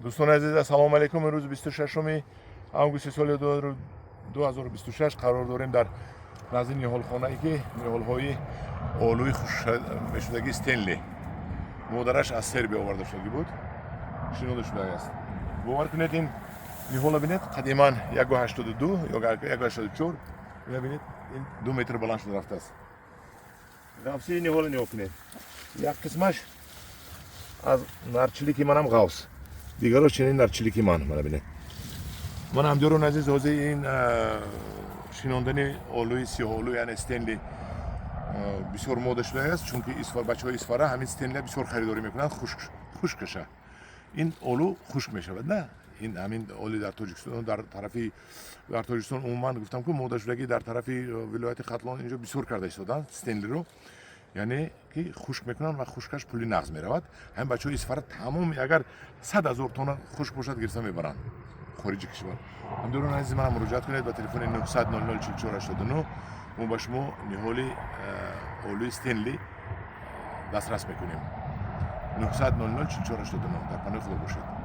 دوستان عزیز اسلام علیکم. امروز 26 آگوست سال 2026 قرار داریم در نزدیک نهالخانه ای که نهالهای آلوی خشکشدگی استنلی مادرش از سربیا آورده شده بود شنوده شده است. باور کنید این نهال ببینید قدیما 182 یا 184 ببینید این 2 متر بلند شده رفته است. غوثی نهال نگاه کنید. یک قسمش از نارچلیکی منم غوث، دیگرش چنین نارچلیکی من ببینید. من همدارون عزیز حوزه این شناندن آلوی سیاه آلو یعنی استنلی بسیار موده شده است، چون که بچه‌های اصفهان همین استنلی بسیار خریداری میکنند. خشکشه این آلو خشک میشود. نه این همین آلو در تاجیکستان در تاجیکستان عموما گفتم که موده شدگی در طرف ولایت ختلان اینجا بسیار کرده شدن استنلی رو، یعنی که خشک میکنن و خشکش پولی نقض میرود. هم بچه‌های اصفهان تمام اگر 100,000 تن خشک باشد گرفته میبرند خارج کشور. همدارون عزیز من مراجعه کنید به تلفن 900 00 44 89 ما با شما نهال آلوی استنلی دسترس میکنیم. 900 00 44 89 در پناه خدا باشید.